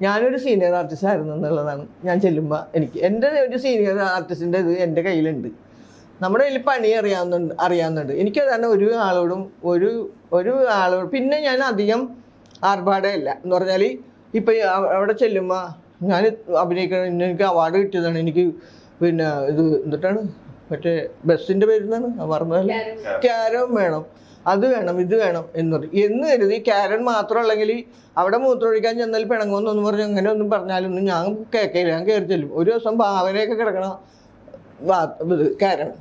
ഞാനൊരു senior artist ആയിരുന്നു എന്നുള്ളതാണ് ഞാൻ ചെല്ലുമ്പോൾ എൻ്റെ ഒരു സീനിയർ ആർട്ടിസ്റ്റിൻ്റെ ഇത് എൻ്റെ കയ്യിലുണ്ട്. നമ്മുടെ കയ്യിൽ പണി അറിയാവുന്നുണ്ട്. എനിക്കതാണ് ഒരു ആളോട് പിന്നെ ഞാൻ അധികം ആർഭാടമല്ല എന്ന് പറഞ്ഞാൽ ഇപ്പം അവിടെ ചെല്ലുമ്പോൾ ഞാൻ അഭിനയിക്കണം, എനിക്ക് അവാർഡ് കിട്ടിയതാണ്, എനിക്ക് പിന്നെ ഇത് എന്നിട്ടാണ് മറ്റേ ബസ്സിൻ്റെ പേരുന്നാണ് പറഞ്ഞാൽ ക്യാരൻ വേണം, അത് വേണം, ഇത് വേണം എന്ന് കരുതി ക്യാരൻ മാത്രമുള്ളെങ്കിൽ അവിടെ മൂത്രമൊഴിക്കാൻ ചെന്നാൽ പിണങ്ങുമെന്നൊന്നും പറഞ്ഞ് അങ്ങനെ ഒന്നും പറഞ്ഞാലൊന്നും ഞാൻ കേൾക്കില്ല. ഞാൻ കയറി ചെല്ലും. ഒരു ദിവസം ഭാവനയൊക്കെ കിടക്കണം ഇത് ക്യാരൻ.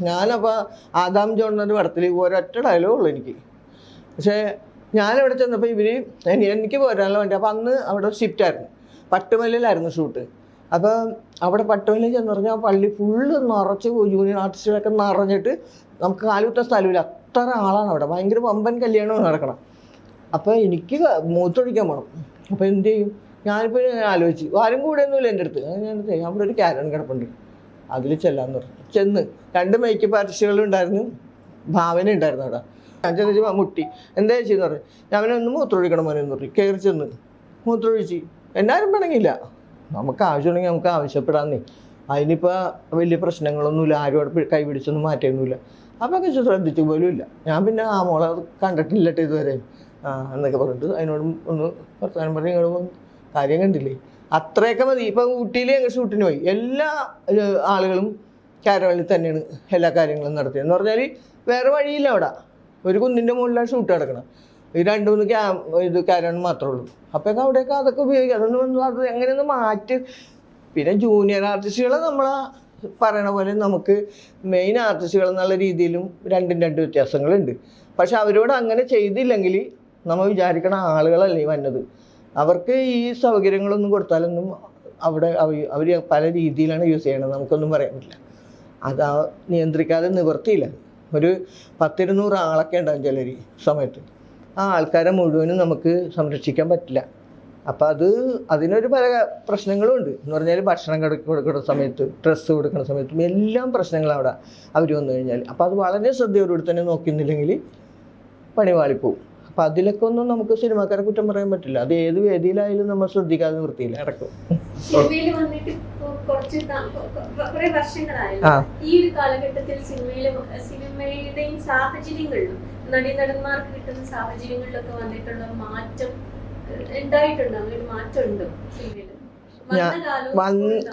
ഞാനപ്പോൾ ആദാം ജോൺ എന്നൊരു പടത്തിൽ ഒരൊറ്റ ഡയലോഗേ ഉള്ളൂ എനിക്ക്. പക്ഷേ ഞാനവിടെ ചെന്നപ്പോൾ എനിക്ക് പോരാനുള്ള വേണ്ടി. അപ്പോൾ അന്ന് അവിടെ ഷിഫ്റ്റായിരുന്നു, പട്ടുമലയിലായിരുന്നു ഷൂട്ട്. അപ്പോൾ അവിടെ പട്ടുമലയിൽ ചെന്ന് പറഞ്ഞാൽ പള്ളി ഫുള്ള് നിറച്ച് ജൂനിയർ ആർട്ടിസ്റ്റുകളൊക്കെ നിറഞ്ഞിട്ട് നമുക്ക് കാലുകുത്താൻ സ്ഥലമില്ല, അത്ര ആളാണ് അവിടെ. ഭയങ്കര വമ്പൻ കല്യാണം നടക്കണം. അപ്പോൾ എനിക്ക് മൂത്തൊഴിക്കാൻ പോകണം. അപ്പോൾ എന്ത് ചെയ്യും? ഞാനിപ്പോൾ ആലോചിച്ച് ആരും കൂടെയൊന്നുമില്ല എൻ്റെ അടുത്ത്. ഞാൻ അവിടെ ഒരു ക്യാരൻ കിടപ്പുണ്ട്, അതിൽ ചെല്ലാന്ന് പറഞ്ഞു. ചെന്ന് 2 മേക്കപ്പ് ആർട്ടിസ്റ്റുകളുണ്ടായിരുന്നു, ഭാവന ഉണ്ടായിരുന്നു അവിടെ. ഞാൻ ചെന്ന് മുട്ടി എന്താ ചെയ്യുന്ന പറഞ്ഞു. ഞാൻ ഒന്ന് മൂത്രമൊഴിക്കണം മോനെന്ന് പറഞ്ഞു. കയറി ചെന്ന് മൂത്രമൊഴിച്ച്. എന്നാരും പിണങ്ങില്ല. നമുക്ക് ആവശ്യമുണ്ടെങ്കിൽ നമുക്ക് ആവശ്യപ്പെടാന്നേ. അതിനിപ്പോൾ വലിയ പ്രശ്നങ്ങളൊന്നുമില്ല, ആരും അവിടെ കൈ പിടിച്ചൊന്നും മാറ്റിയൊന്നുമില്ല. അപ്പോൾ ഒക്കെ ശ്രദ്ധിച്ചു പോലും ഇല്ല. ഞാൻ പിന്നെ ആ മോളെ കണ്ടിട്ടില്ലട്ടെ ഇതുവരെ എന്നൊക്കെ പറഞ്ഞിട്ട് അതിനോട് ഒന്ന് വർത്തമാനം പറഞ്ഞ് ഇങ്ങോട്ട് പോകുന്നു. കാര്യം കണ്ടില്ലേ, അത്രയൊക്കെ മതി. ഇപ്പം ഊട്ടിയിൽ ഞങ്ങൾ ഷൂട്ടിന് പോയി, എല്ലാ ആളുകളും കാരവണിൽ തന്നെയാണ് എല്ലാ കാര്യങ്ങളും നടത്തിയത്. എന്ന് പറഞ്ഞാൽ വേറെ വഴിയില്ല. അവിടെ ഒരു കുന്നിൻ്റെ മുകളിലാണ് ഷൂട്ട് നടക്കണം. ഈ 2-3 കാരവൺ മാത്രമേ ഉള്ളൂ. അപ്പോഴൊക്കെ അവിടെയൊക്കെ അതൊക്കെ ഉപയോഗിക്കുക. അതൊന്നും അത് എങ്ങനെയൊന്ന് മാറ്റി. പിന്നെ ജൂനിയർ ആർട്ടിസ്റ്റുകളെ നമ്മളെ പറയണ പോലെ നമുക്ക് മെയിൻ ആർട്ടിസ്റ്റുകൾ എന്നുള്ള രീതിയിലും 2 വ്യത്യാസങ്ങളുണ്ട്. പക്ഷെ അവരോട് അങ്ങനെ ചെയ്തില്ലെങ്കിൽ നമ്മൾ വിചാരിക്കണ ആളുകളല്ലേ വന്നത്. അവർക്ക് ഈ സൗകര്യങ്ങളൊന്നും കൊടുത്താലൊന്നും അവിടെ അവർ പല രീതിയിലാണ് യൂസ് ചെയ്യണത്. നമുക്കൊന്നും പറയാൻ പറ്റില്ല. അത് നിയന്ത്രിക്കാതെ നിവർത്തിയില്ല. ഒരു 10-200 ആളൊക്കെ ഉണ്ടാകും ചിലർ സമയത്ത്. ആ ആൾക്കാരെ മുഴുവനും നമുക്ക് സംരക്ഷിക്കാൻ പറ്റില്ല. അപ്പോൾ അതിനൊരു പല പ്രശ്നങ്ങളും ഉണ്ട്. എന്ന് പറഞ്ഞാൽ ഭക്ഷണം കൊടുക്കുന്ന സമയത്ത്, ഡ്രസ്സ് കൊടുക്കുന്ന സമയത്തും എല്ലാം പ്രശ്നങ്ങളാണ് അവിടെ അവർ വന്നു കഴിഞ്ഞാൽ. അപ്പോൾ അത് വളരെ ശ്രദ്ധയോടുകൂടി തന്നെ നോക്കുന്നില്ലെങ്കിൽ പണി വാളിപ്പോവും. അപ്പം അതിലൊക്കെ ഒന്നും നമുക്ക് സിനിമാക്കാരെ കുറ്റം പറയാൻ പറ്റില്ല. അത് ഏത് വേദിയിലായാലും നമ്മൾ ശ്രദ്ധിക്കാതെ നിർത്തിയില്ല നടക്കും. സിനിമയിൽ വന്നിട്ട് കുറെ വർഷങ്ങളായല്ലോ. ഈ ഒരു കാലഘട്ടത്തിൽ സിനിമയുടെയും സാഹചര്യങ്ങളിലും നടീനടന്മാർക്ക് കിട്ടുന്ന സാഹചര്യങ്ങളിലൊക്കെ വന്നിട്ടുള്ള മാറ്റം ഉണ്ടായിട്ടുണ്ടോ? ഒരു മാറ്റം ഉണ്ടോ സിനിമയിൽ?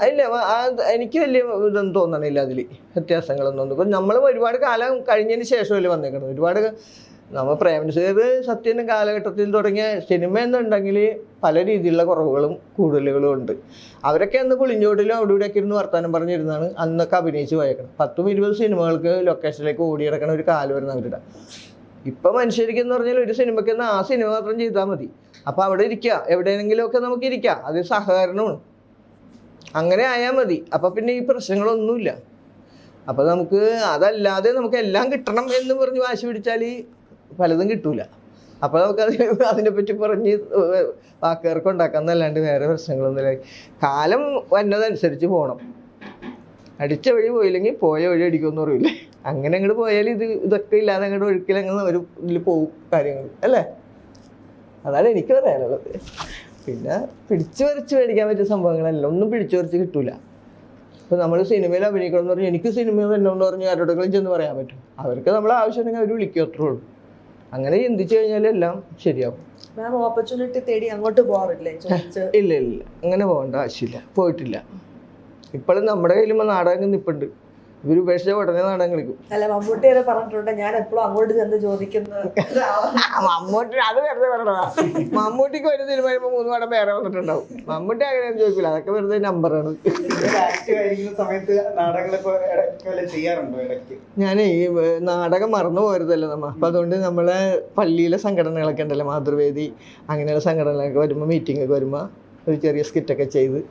ഇല്ല, എനിക്ക് വലിയ ഇതൊന്നും തോന്നണില്ല അതിൽ വ്യത്യാസങ്ങളൊന്നും. ഇപ്പം നമ്മൾ ഒരുപാട് കാലം കഴിഞ്ഞതിന് ശേഷമല്ലേ വന്നേക്കണം. ഒരുപാട് നമ്മൾ പ്രേംനസീർ സത്യൻ്റെ കാലഘട്ടത്തിൽ തുടങ്ങിയ സിനിമ എന്നുണ്ടെങ്കിൽ പല രീതിയിലുള്ള കുറവുകളും കൂടുതലുകളും ഉണ്ട്. അവരൊക്കെ അന്ന് പുളിഞ്ചോട്ടിലും അവിടെ ഇവിടെയൊക്കെ ഇരുന്ന് വർത്തമാനം പറഞ്ഞിരുന്നാണ് അന്നൊക്കെ അഭിനയിച്ച് പോയേക്കണം. 10-20 സിനിമകൾക്ക് ലൊക്കേഷനിലേക്ക് ഓടിയിറക്കണ ഒരു കാലം വരുന്ന അവരുടെ. ഇപ്പം മനുഷ്യരിക്കെന്ന് പറഞ്ഞാൽ ഒരു സിനിമയ്ക്ക് ആ സിനിമ മാത്രം ചെയ്താൽ മതി. അപ്പോൾ അവിടെ ഇരിക്കുക, എവിടെയെങ്കിലുമൊക്കെ നമുക്ക് ഇരിക്കാം. അത് സഹകരണമാണ്. അങ്ങനെ ആയാൽ മതി. അപ്പം പിന്നെ ഈ പ്രശ്നങ്ങളൊന്നുമില്ല. അപ്പോൾ നമുക്ക് അതല്ലാതെ നമുക്ക് എല്ലാം കിട്ടണം എന്ന് പറഞ്ഞ് വാശി പിടിച്ചാൽ പലതും കിട്ടൂല. അപ്പോൾ നമുക്ക് അതിനെപ്പറ്റി പറഞ്ഞ് വാക്കുകൾക്ക് ഉണ്ടാക്കാമെന്നല്ലാണ്ട് വേറെ പ്രശ്നങ്ങളൊന്നുമില്ല. കാലം വന്നതനുസരിച്ച് പോകണം. അടിച്ച വഴി പോയില്ലെങ്കിൽ പോയ വഴി അടിക്കുമെന്ന് പറയില്ലേ, അങ്ങനെ അങ്ങോട്ട് പോയാൽ ഇതൊക്കെ ഇല്ലാതെ അങ്ങോട്ട് ഒഴുക്കിലങ്ങനെ ഒരു ഇതിൽ പോവും കാര്യങ്ങൾ അല്ലേ. അതാണ് എനിക്ക് പറയാനുള്ളത്. പിന്നെ പിടിച്ചു പറിച്ച് മേടിക്കാൻ പറ്റിയ സംഭവങ്ങളല്ല, ഒന്നും പിടിച്ചു പറിച്ച് കിട്ടൂല. ഇപ്പോൾ നമ്മൾ സിനിമയിൽ അഭിനയിക്കണം എന്ന് പറഞ്ഞാൽ എനിക്ക് സിനിമ വരണമെന്ന് പറഞ്ഞ് ആരോടെങ്കിലും ചെന്ന് പറയാൻ പറ്റും. അവർക്ക് നമ്മൾ ആവശ്യമുണ്ടെങ്കിൽ അവർ വിളിക്കും, അത്രേ ഉള്ളൂ. അങ്ങനെ ചിന്തിച്ചു കഴിഞ്ഞാൽ എല്ലാം ശരിയാവും. ഓപ്പർച്യൂണിറ്റി തേടി അങ്ങോട്ട് പോകാറില്ലേ? ഇല്ല, അങ്ങനെ പോകേണ്ട ആവശ്യമില്ല, പോയിട്ടില്ല. ഇപ്പോഴും നമ്മുടെ കയ്യിലും നാടകം നിൽപ്പുണ്ട്. ഇവർ ഉപേക്ഷിച്ച ഉടനെ നാടകം കളിക്കും. അല്ല, മമ്മൂട്ടി പറഞ്ഞിട്ടുണ്ട് ഞാൻ എപ്പോഴും അങ്ങോട്ട് ചെന്ന് ചോദിക്കുന്നത്. മമ്മൂട്ടി അത് വെറുതെ പറഞ്ഞതാ. മമ്മൂട്ടിക്ക് ഒരു സിനിമ കഴിയുമ്പോൾ 3 പടം വേറെ വന്നിട്ടുണ്ടാവും. മമ്മൂട്ടി അങ്ങനെയൊന്നും ചോദിക്കില്ല, അതൊക്കെ വെറുതെ നമ്പറാണ്. ഞാൻ ഈ നാടകം മറന്നു പോരുതല്ലോ നമ്മ. അപ്പം അതുകൊണ്ട് നമ്മളെ പള്ളിയിലെ സംഘടനകളൊക്കെ ഉണ്ടല്ലോ, മാതൃവേദി അങ്ങനെയുള്ള സംഘടനകളൊക്കെ വരുമ്പോൾ, മീറ്റിംഗ് ഒക്കെ വരുമ്പോൾ ഒരു ചെറിയ സ്കിറ്റൊക്കെ ചെയ്ത്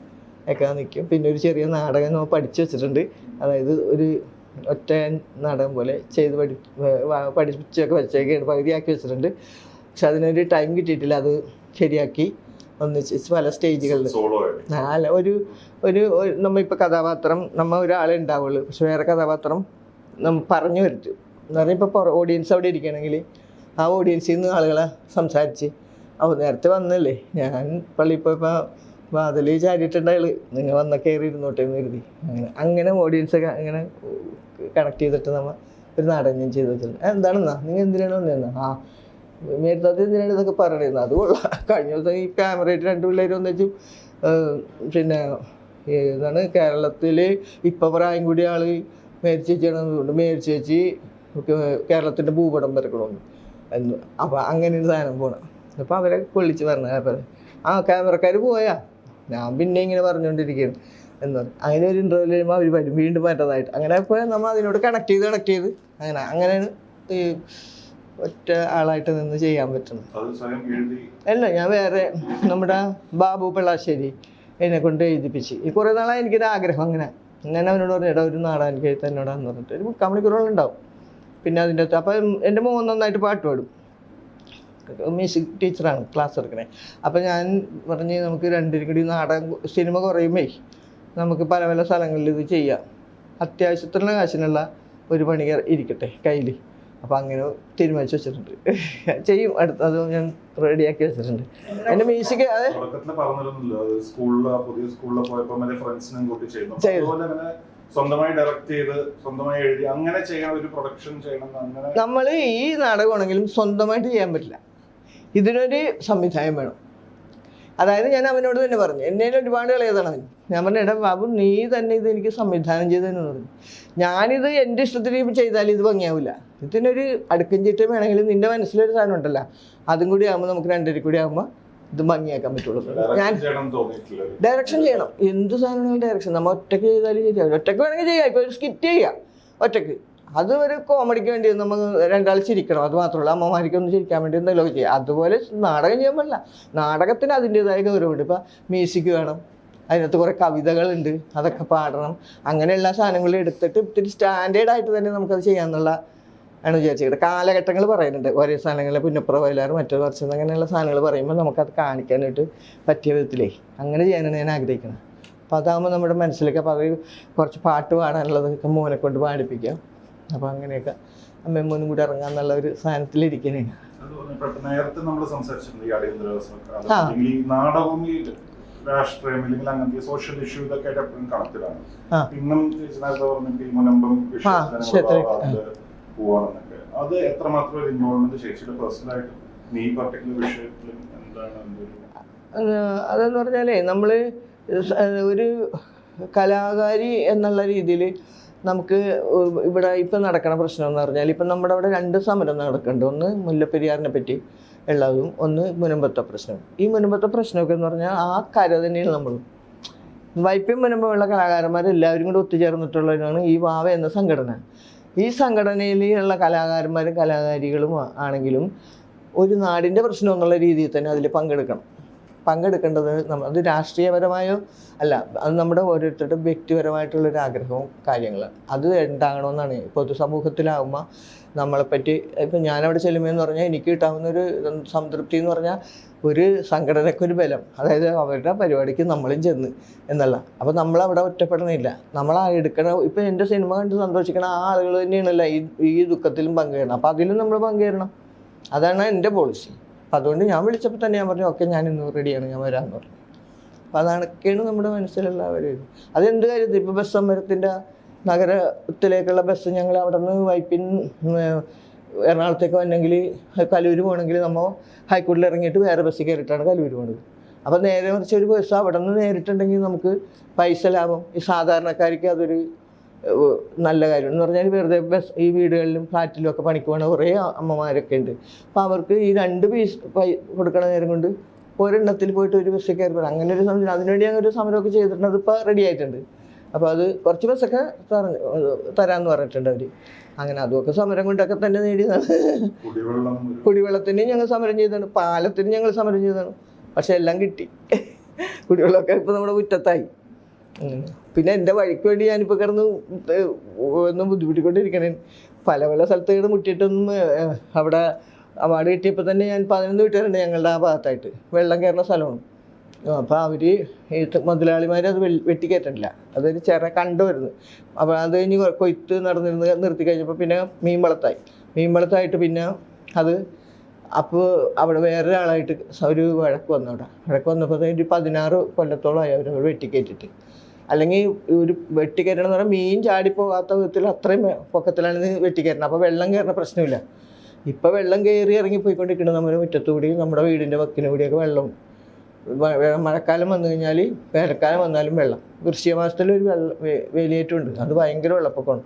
ഒക്കെ നിൽക്കും. പിന്നെ ഒരു ചെറിയ നാടകം നമ്മൾ പഠിച്ചു വെച്ചിട്ടുണ്ട്. അതായത് ഒരു ഒറ്റ നാടകം പോലെ ചെയ്ത് പഠിപ്പിച്ചൊക്കെ വെച്ചേക്കാണ്, പകുതിയാക്കി വെച്ചിട്ടുണ്ട്. പക്ഷെ അതിനൊരു ടൈം കിട്ടിയിട്ടില്ല. അത് ശരിയാക്കി ഒന്നിച്ച് പല സ്റ്റേജുകളിൽ. അല്ല, ഒരു നമ്മളിപ്പോൾ കഥാപാത്രം ഒരാളെ ഉണ്ടാവുള്ളൂ. പക്ഷെ വേറെ കഥാപാത്രം നമ്മൾ പറഞ്ഞു വരുത്തും എന്ന് പറഞ്ഞാൽ ഇപ്പോൾ ഓഡിയൻസ് അവിടെ ഇരിക്കുകയാണെങ്കിൽ ആ ഓഡിയൻസിൽ നിന്ന് ആളുകളെ സംസാരിച്ച് നേരത്തെ വന്നല്ലേ, ഞാൻ പള്ളിയിൽ പോയപ്പോൾ വാതിൽ ചാരിയിട്ടുണ്ടായാൽ നിങ്ങൾ വന്ന കയറി ഇരുന്നോട്ടെ എന്ന് കരുതി. അങ്ങനെ ഓഡിയൻസൊക്കെ അങ്ങനെ കണക്ട് ചെയ്തിട്ട് നമ്മൾ ഒരു നാടകം ഞാൻ ചെയ്ത് വെച്ചിട്ടുണ്ട്. എന്താണെന്നാ നിങ്ങൾ എന്തിനാണ് വന്നതെന്നാ, മേരത്താത്ത എന്തിനാണ് ഇതൊക്കെ പറയണത്, അത് കൊള്ളാം. കഴിഞ്ഞ ദിവസം ഈ ക്യാമറയായിട്ട് 2 പിള്ളേർ വന്നു. പിന്നെ ഏതാണ് കേരളത്തിൽ ഇപ്പം പ്രായം കൂടിയ ആൾ മേരിച്ചേച്ചിയാണെന്നുണ്ട്. മേരിച്ചേച്ചി കേരളത്തിൻ്റെ ഭൂപടം വരക്കണമെന്ന് എന്ന്. അപ്പോൾ അങ്ങനെ ഒരു സാധനം പോകണം. അപ്പോൾ അവരെ കൊള്ളിച്ച് പറഞ്ഞ ക്യാമറക്കാർ പോയാ, ഞാൻ പിന്നെ ഇങ്ങനെ പറഞ്ഞുകൊണ്ടിരിക്കുകയാണ് എന്ന് പറഞ്ഞു. അങ്ങനെ ഒരു ഇൻ്റർവ്യൂ കഴിയുമ്പോൾ അവർ വരും വീണ്ടും പറ്റതായിട്ട്. അങ്ങനെ ഇപ്പോൾ നമ്മൾ അതിനോട് കണക്ട് ചെയ്ത് അങ്ങനെയാണ് ഈ ഒറ്റ ആളായിട്ട് നിന്ന് ചെയ്യാൻ പറ്റുന്നത്. അല്ല, ഞാൻ വേറെ നമ്മുടെ ബാബു പിള്ളാശ്ശേരി എന്നെ കൊണ്ട് എഴുതിപ്പിച്ച്. ഈ കുറേ നാളായി എനിക്കൊരു ആഗ്രഹം. ഞാൻ അവനോട് പറഞ്ഞു, ഒരു നാടകം എനിക്ക് എഴുത്ത് എന്നോടാന്ന് പറഞ്ഞിട്ട് ഒരു 3 മണിക്കൂറോളം ഉണ്ടാവും. പിന്നെ അതിൻ്റെ അകത്ത് അപ്പം എൻ്റെ മോൻ നന്നായിട്ട് പാട്ട് പാടും, മ്യൂസിക് ടീച്ചറാണ്, ക്ലാസ് എടുക്കണേ. അപ്പം ഞാൻ പറഞ്ഞ് നമുക്ക് 2 കൂടി നാടകം സിനിമ കുറയുമ്പേ നമുക്ക് പല പല സ്ഥലങ്ങളിൽ ഇത് ചെയ്യാം, അത്യാവശ്യത്തിനുള്ള കാശിനുള്ള ഒരു പണി ഇരിക്കട്ടെ കയ്യിൽ. അപ്പം അങ്ങനെ തീരുമാനിച്ച് വെച്ചിട്ടുണ്ട്. ചെയ്യും, അടുത്തത് ഞാൻ റെഡിയാക്കി വെച്ചിട്ടുണ്ട്. എൻ്റെ മ്യൂസിക് നമ്മൾ ഈ നാടകമാണെങ്കിലും സ്വന്തമായിട്ട് ചെയ്യാൻ പറ്റില്ല, ഇതിനൊരു സംവിധാനം വേണം. അതായത് ഞാൻ അവനോട് തന്നെ പറഞ്ഞു, എന്നെ ഒരുപാട് കളയതാണ് അവൻ. ഞാൻ പറഞ്ഞു, എടാ ബാബു നീ തന്നെ ഇത് എനിക്ക് സംവിധാനം ചെയ്തതെന്ന് പറഞ്ഞു. ഞാനിത് എൻ്റെ ഇഷ്ടത്തിന് ചെയ്താൽ ഇത് ഭംഗിയാവില്ല, ഇതിനൊരു അടുക്കും ചിട്ടും വേണമെങ്കിലും നിൻ്റെ മനസ്സിലൊരു സാധനം ഉണ്ടല്ലോ, അതും കൂടി ആകുമ്പോൾ നമുക്ക് 2 കൂടി ആകുമ്പോൾ ഇത് ഭംഗിയാക്കാൻ പറ്റുള്ളൂ. ഞാൻ ഡയറക്ഷൻ ചെയ്യണം, എന്ത് സാധനങ്ങളും ഡയറക്ഷൻ നമ്മൾ ഒറ്റയ്ക്ക് ചെയ്താലും ശരിയാവില്ല. ഒറ്റയ്ക്ക് വേണമെങ്കിൽ ചെയ്യാം, ഇപ്പോൾ ഒരു സ്കിറ്റ് ചെയ്യാം ഒറ്റയ്ക്ക്, അത് ഒരു കോമഡിക്ക് വേണ്ടി നമുക്ക് 2 ആൾ ചിരിക്കണം, അത് മാത്രമല്ല അമ്മമാർക്കൊന്നും ചിരിക്കാൻ വേണ്ടി എന്തെങ്കിലുമൊക്കെ ചെയ്യാം. അതുപോലെ നാടകം ചെയ്യാൻ പാടില്ല, നാടകത്തിന് അതിൻ്റെതായ ഗൗരവമുണ്ട്. ഇപ്പം മ്യൂസിക് വേണം, അതിനകത്ത് കുറേ കവിതകളുണ്ട്, അതൊക്കെ പാടണം. അങ്ങനെയുള്ള സാധനങ്ങൾ എടുത്തിട്ട് ഇത്തിരി സ്റ്റാൻഡേർഡായിട്ട് തന്നെ നമുക്കത് ചെയ്യാമെന്നുള്ള ആണ് വിചാരിച്ചത്. കാലഘട്ടങ്ങൾ പറയുന്നുണ്ട്, ഒരേ സാധനങ്ങളിൽ പുന്നപ്ര വയലാറ് മറ്റൊരു വർഷം അങ്ങനെയുള്ള സാധനങ്ങൾ പറയുമ്പോൾ നമുക്കത് കാണിക്കാനായിട്ട് പറ്റിയ വിധത്തിലേ അങ്ങനെ ചെയ്യാനാണ് ഞാൻ ആഗ്രഹിക്കുന്നത്. അപ്പോൾ അതാകുമ്പോൾ നമ്മുടെ മനസ്സിലേക്ക്, അപ്പോൾ അത് കുറച്ച് പാട്ട് പാടാനുള്ളതൊക്കെ മോനെ കൊണ്ട് പാടിപ്പിക്കാം. അപ്പോൾ അങ്ങനെയൊക്കെ അമ്മയും മോനും കൂടി ഇറങ്ങാന്നുള്ള ഒരു സാധനത്തിലിരിക്കണേ. നേരത്തെ നമ്മൾ സംസാരിച്ചിട്ടുണ്ട് ഈ അടിയന്തരാവസ്ഥ നാടകവും ഈ രാഷ്ട്രീയം അല്ലെങ്കിൽ അങ്ങനത്തെ സോഷ്യൽ ഇഷ്യൂ ഇതൊക്കെ ആയിട്ട് എപ്പോഴും കണക്റ്റിലാണ്. ഇന്നും നേരത്തെ പറഞ്ഞിട്ട് ഈ മുനമ്പം പോവാണെന്നൊക്കെ, അത് എത്രമാത്രം ഒരു ഇൻവോൾവ്മെന്റ് ചേച്ചിയുടെ പേഴ്സണലായിട്ട് ഈ പർട്ടിക്കുലർ വിഷയത്തിൽ എന്താണ്? അതെന്ന് പറഞ്ഞാലേ നമ്മൾ ഒരു കലാകാരി എന്നുള്ള രീതിയിൽ നമുക്ക് ഇവിടെ ഇപ്പം നടക്കണ പ്രശ്നം എന്ന് പറഞ്ഞാൽ, ഇപ്പം നമ്മുടെ അവിടെ 2 സമരം നടക്കുന്നുണ്ട്. ഒന്ന് മുല്ലപ്പെരിയാറിനെ പറ്റി ഉള്ളതും, ഒന്ന് മുനമ്പത്തെ പ്രശ്നം. ഈ മുനമ്പത്തെ പ്രശ്നമൊക്കെ എന്ന് പറഞ്ഞാൽ ആ കര തന്നെയാണ് നമ്മൾ വൈപ്പിൻ മുനമ്പമുള്ള കലാകാരന്മാരെല്ലാവരും കൂടി ഒത്തുചേർന്നിട്ടുള്ളവരാണ് ഈ വാവ എന്ന സംഘടന. ഈ സംഘടനയിലുള്ള കലാകാരന്മാരും കലാകാരികളും ആണെങ്കിലും ഒരു നാടിൻ്റെ പ്രശ്നം എന്നുള്ള രീതിയിൽ തന്നെ അതിൽ പങ്കെടുക്കേണ്ടത് അത് രാഷ്ട്രീയപരമായോ അല്ല, അത് നമ്മുടെ ഓരോരുത്തരുടെ വ്യക്തിപരമായിട്ടുള്ളൊരു ആഗ്രഹവും കാര്യങ്ങളാണ്. അത് ഉണ്ടാകണമെന്നാണ്. പൊതുസമൂഹത്തിലാകുമ്പോൾ നമ്മളെപ്പറ്റി ഇപ്പം ഞാനവിടെ ചെല്ലുമെന്ന് പറഞ്ഞാൽ എനിക്ക് കിട്ടാവുന്ന ഒരു സംതൃപ്തി എന്ന് പറഞ്ഞാൽ ഒരു സംഘടനയ്ക്കൊരു ബലം, അതായത് അവരുടെ പരിപാടിക്ക് നമ്മളും ചെന്ന് എന്നുള്ള. അപ്പോൾ നമ്മളവിടെ ഒറ്റപ്പെടണില്ല, നമ്മളാ എടുക്കണ ഇപ്പം എൻ്റെ സിനിമ കണ്ട് സന്തോഷിക്കണ ആ ആളുകൾ തന്നെയാണല്ലോ ഈ ദുഃഖത്തിലും പങ്കുചേരണം. അപ്പോൾ അതിലും നമ്മൾ പങ്കുചേരണം, അതാണ് എൻ്റെ പോളിസി. അപ്പം അതുകൊണ്ട് ഞാൻ വിളിച്ചപ്പോൾ തന്നെ ഞാൻ പറഞ്ഞു, ഓക്കെ ഞാൻ ഇന്ന് റെഡിയാണ്, ഞാൻ വരാമെന്ന് പറഞ്ഞു. അപ്പം അതൊക്കെയാണ് നമ്മുടെ മനസ്സിലുള്ള ഒരു ഇത്. അതെന്ത് കാര്യത്തിൽ ഇപ്പോൾ ബസ് സമരത്തിൻ്റെ നഗരത്തിലേക്കുള്ള ബസ് ഞങ്ങൾ അവിടെ നിന്ന് വൈപ്പിൻ എറണാകുളത്തേക്ക് വന്നെങ്കിൽ കലൂർ പോകണമെങ്കിൽ നമ്മൾ ഹൈക്കോടതിയിൽ ഇറങ്ങിയിട്ട് വേറെ ബസ്സിൽ കയറിയിട്ടാണ് കലൂർ പോകുന്നത്. അപ്പോൾ നേരെ മറിച്ച് ഒരു ബസ് അവിടെ നിന്ന് നേരിട്ടുണ്ടെങ്കിൽ നമുക്ക് പൈസ ലാഭം, ഈ സാധാരണക്കാർക്ക് അതൊരു നല്ല കാര്യം എന്ന് പറഞ്ഞാൽ വെറുതെ ഈ വീടുകളിലും ഫ്ലാറ്റിലും ഒക്കെ പണിക്ക് പോകുന്ന കുറേ അമ്മമാരൊക്കെ ഉണ്ട്. അപ്പോൾ അവർക്ക് ഈ 2 പീസ് കൊടുക്കണ നേരം കൊണ്ട് ഒരെണ്ണത്തിൽ പോയിട്ട് ഒരു ബസ്സിൽ കയറി പോകണം. അങ്ങനെ ഒരു സമരം, അതിനുവേണ്ടി അങ്ങനെ ഒരു സമരമൊക്കെ ചെയ്തിട്ടുണ്ട്. അതിപ്പോൾ റെഡി ആയിട്ടുണ്ട്. അപ്പോൾ അത് കുറച്ച് ബസ്സൊക്കെ തരാമെന്ന് പറഞ്ഞിട്ടുണ്ട് അവർ. അങ്ങനെ അതുമൊക്കെ സമരം കൊണ്ടൊക്കെ തന്നെ നേടിയതാണ്. കുടിവെള്ളത്തിന് ഞങ്ങൾ സമരം ചെയ്തതാണ്, പാലത്തിന് ഞങ്ങൾ സമരം ചെയ്തതാണ്. പക്ഷെ എല്ലാം കിട്ടി. കുടിവെള്ളമൊക്കെ ഇപ്പോൾ നമ്മുടെ മുറ്റത്തായി. പിന്നെ എൻ്റെ വഴിക്ക് വേണ്ടി ഞാനിപ്പോൾ കിടന്ന് ഒന്നും ബുദ്ധിമുട്ടിക്കൊണ്ടിരിക്കണേ. പല പല സ്ഥലത്ത് മുട്ടിയിട്ടൊന്നും അവിടെ അവാർഡ് കിട്ടിയപ്പോൾ തന്നെ ഞാൻ 11 വീട്ടുകാരുണ്ട് ഞങ്ങളുടെ ആ ഭാഗത്തായിട്ട്, വെള്ളം കയറുന്ന സ്ഥലമാണ്. അപ്പോൾ അവർ ഈ മുതലാളിമാർ അത് വെട്ടിക്കയറ്റില്ല, അതൊരു ചിറ കണ്ടുവരുന്നു. അപ്പോൾ അത് കഴിഞ്ഞ് കൊയ്ത്ത് നിർത്തി കഴിഞ്ഞപ്പോൾ പിന്നെ മീൻവളത്തായിട്ട് പിന്നെ അത് അപ്പോൾ അവിടെ വേറൊരാളായിട്ട് ഒരു വഴക്ക് വന്നു. അവിടെ വഴക്ക് വന്നപ്പോൾ ഒരു 16 കൊല്ലത്തോളമായി അവർ വെട്ടിക്കയറ്റിട്ട്. അല്ലെങ്കിൽ ഒരു വെട്ടിക്കയറ്റണം എന്ന് പറഞ്ഞാൽ മീൻ ചാടിപ്പോകാത്ത വിധത്തിൽ അത്രയും പൊക്കത്തിലാണ് വെട്ടിക്കയറ്റണം. അപ്പോൾ വെള്ളം കയറുന്ന പ്രശ്നമില്ല. ഇപ്പോൾ വെള്ളം കയറി ഇറങ്ങിപ്പോയിക്കൊണ്ടിരിക്കുന്നത് നമ്മുടെ മുറ്റത്തുകൂടി നമ്മുടെ വീടിൻ്റെ വക്കിന് കൂടിയൊക്കെ വെള്ളം. മഴക്കാലം വന്നു കഴിഞ്ഞാൽ വേനൽക്കാലം വന്നാലും വെള്ളം. വൃശ്ചിക മാസത്തിൽ ഒരു വേലിയേറ്റമുണ്ട്, അത് ഭയങ്കര വെള്ളപ്പൊക്കമാണ്.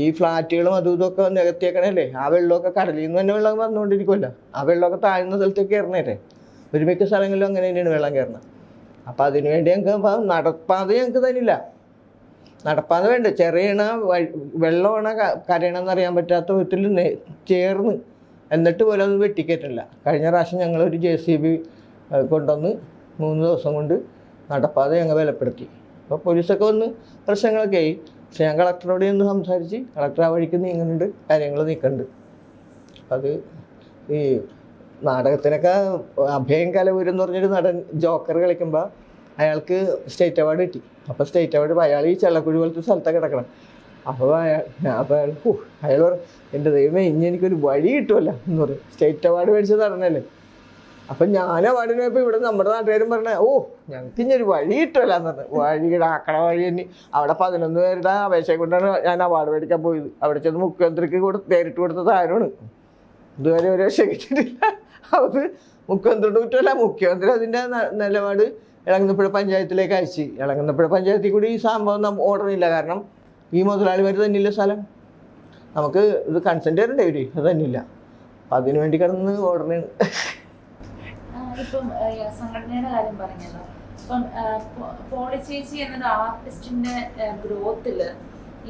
ഈ ഫ്ലാറ്റുകളും അതും ഇതൊക്കെ നികത്തിയേക്കണല്ലേ, ആ വെള്ളമൊക്കെ കടലിൽ നിന്ന് തന്നെ വെള്ളം വന്നുകൊണ്ടിരിക്കുമല്ലോ. ആ വെള്ളമൊക്കെ താഴ്ന്ന സ്ഥലത്തേക്ക് കയറണേരെ. ഒരുമിക്ക സ്ഥലങ്ങളിലും അങ്ങനെ തന്നെയാണ് വെള്ളം കയറണം. അപ്പം അതിനുവേണ്ടി ഞങ്ങൾക്ക് നടപ്പാത ഞങ്ങൾക്ക് തന്നില്ല. നടപ്പാത വേണ്ട, ചെറിയണ വെള്ളമാണ് കരയണമെന്നറിയാൻ പറ്റാത്ത വിധത്തിൽ ചേർന്ന് എന്നിട്ട് പോലും അത് വെട്ടിക്കയറ്റില്ല. കഴിഞ്ഞ പ്രാവശ്യം ഞങ്ങളൊരു JCB കൊണ്ടുവന്ന് 3 ദിവസം കൊണ്ട് നടപ്പാത ഞങ്ങൾ ബലപ്പെടുത്തി. അപ്പോൾ പോലീസൊക്കെ വന്ന് പ്രശ്നങ്ങളൊക്കെ ആയി. പക്ഷെ ഞാൻ കളക്ടറോട് ഒന്ന് സംസാരിച്ച് കളക്ടർ ആ വഴിക്ക് നീങ്ങുന്നുണ്ട്, കാര്യങ്ങൾ നീക്കുന്നുണ്ട്. അത് ഈ നാടകത്തിനൊക്കെ അഭയം കലവൂരം എന്ന് പറഞ്ഞൊരു നടൻ ജോക്കർ കളിക്കുമ്പോൾ അയാൾക്ക് സ്റ്റേറ്റ് അവാർഡ് കിട്ടി. അപ്പോൾ സ്റ്റേറ്റ് അവാർഡ് അയാൾ ഈ ചെള്ളക്കുഴി പോലത്തെ സ്ഥലത്തൊക്കെ കിടക്കണം. അപ്പോൾ അയാൾ എൻ്റെ ദൈവമേ ഇനി എനിക്കൊരു വഴി കിട്ടുമല്ലോ എന്ന് പറയും. സ്റ്റേറ്റ് അവാർഡ് മേടിച്ചത് അറിഞ്ഞല്ലേ. അപ്പം ഞാൻ അവാർഡിന് പോയപ്പോൾ ഇവിടെ നമ്മുടെ നാട്ടുകാരും പറഞ്ഞ ഞങ്ങൾക്ക് ഇനി ഒരു വഴി കിട്ടുമല്ലോ എന്ന് പറഞ്ഞു. വഴിയുടെ ആക്കണ വഴി തന്നെ അവിടെ 11 പേരുടെ അപേക്ഷയെ കൊണ്ടാണ് ഞാൻ അവാർഡ് മേടിക്കാൻ പോയത്. അവിടെ ചെന്ന് മുഖ്യമന്ത്രിക്ക് നേരിട്ട് കൊടുത്തത് ആരാണ്? ഇതുവരെ ഒരു രക്ഷ കിട്ടിയിട്ടില്ല. അത് മുഖ്യമന്ത്രിയുടെ കുറ്റമല്ല, മുഖ്യമന്ത്രി അതിൻ്റെ നിലപാട് ഇളങ്ങുന്നപ്പുഴ പഞ്ചായത്തിലേക്ക് അയച്ച്. ഇളങ്ങുന്നപ്പുഴ പഞ്ചായത്തിൽ കൂടി ഈ സംഭവം ഓർഡറില്ല. കാരണം ഈ മുതലാളിമാർ തന്നെയില്ല സ്ഥലം. നമുക്ക് ഇത് കൺസെൻറ്റ് തരണ്ടേ ഇവർ, അത് തന്നെയില്ല. അപ്പം അതിനു വേണ്ടി കിടന്ന് ഓർഡറാണ്. ഇപ്പം സംഘടനയുടെ കാര്യം പറഞ്ഞല്ലോ. ഇപ്പം പോളി ചേച്ചി എന്നൊരു ആർട്ടിസ്റ്റിന്റെ ഗ്രോത്തില്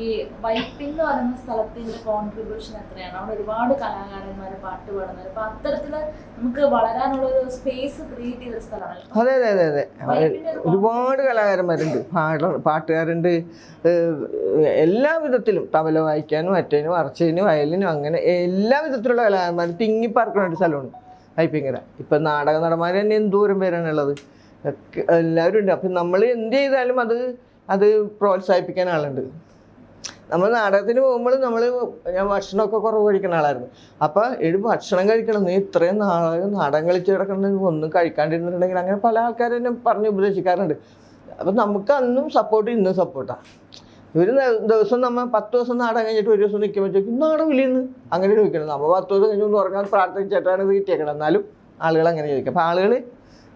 ഈ വൈപ്പിൻ എന്ന് പറയുന്ന സ്ഥലത്തിന്റെ കോൺട്രിബ്യൂഷൻ എത്രയാണ്? അവിടെ ഒരുപാട് കലാകാരന്മാര് പാട്ട് പാടുന്നവർ. അപ്പൊ അത്തരത്തില് നമുക്ക് വളരാനുള്ള ഒരു സ്പേസ് ക്രിയേറ്റ് ചെയ്ത സ്ഥലമാണ്. അതെ അതെ അതെ അതെ ഒരുപാട് കലാകാരന്മാരുണ്ട്, പാട്ടുകാരുണ്ട്, എല്ലാ വിധത്തിലും തബല വായിക്കാനും മറ്റേനും അർച്ചേനും വയലിനും അങ്ങനെ എല്ലാ വിധത്തിലുള്ള കലാകാരന്മാർ തിങ്ങിപ്പാർക്കുന്ന ഒരു സ്ഥലമാണ് വൈപ്പിങ്ങര. ഇപ്പം നാടക നടന്മാർ തന്നെ എന്തോരം പേരാണുള്ളത്, എല്ലാവരും ഉണ്ട്. അപ്പം നമ്മൾ എന്ത് ചെയ്താലും അത് പ്രോത്സാഹിപ്പിക്കാൻ ആളുണ്ട്. നമ്മൾ നാടകത്തിന് പോകുമ്പോൾ ഞാൻ ഭക്ഷണമൊക്കെ കുറവ് കഴിക്കുന്ന ആളായിരുന്നു. അപ്പോൾ ഭക്ഷണം കഴിക്കണം, നീ ഇത്രയും നാടകം കളിച്ച് കിടക്കണം, ഒന്നും കഴിക്കാണ്ടിരുന്നിട്ടുണ്ടെങ്കിൽ അങ്ങനെ പല ആൾക്കാരും എന്നെ പറഞ്ഞ് ഉപദേശിക്കാറുണ്ട്. അപ്പം നമുക്ക് അന്നും സപ്പോർട്ട് ഇന്നും സപ്പോർട്ടാണ്. ഒരു ദിവസം നമ്മൾ 10 ദിവസം നാടകം കഴിഞ്ഞിട്ട് ഒരു ദിവസം നിൽക്കുമ്പോൾ ചോദിക്കും നാടകം ഇല്ലെന്ന് അങ്ങനെ ചോദിക്കണം. നമ്മൾ 10 ദിവസം കഴിഞ്ഞ് ഒന്ന് ഉറങ്ങാൻ പ്രാർത്ഥിച്ചിട്ടാണ് ഇത് കിട്ടിയേക്കണം. എന്നാലും ആളുകൾ അങ്ങനെ ചോദിക്കും. അപ്പോൾ ആളുകൾ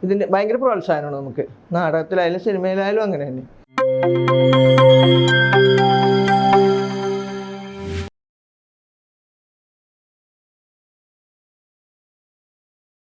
ഇതിൻ്റെ ഭയങ്കര പ്രോത്സാഹനമാണ് നമുക്ക്. നാടകത്തിലായാലും സിനിമയിലായാലും അങ്ങനെ തന്നെ.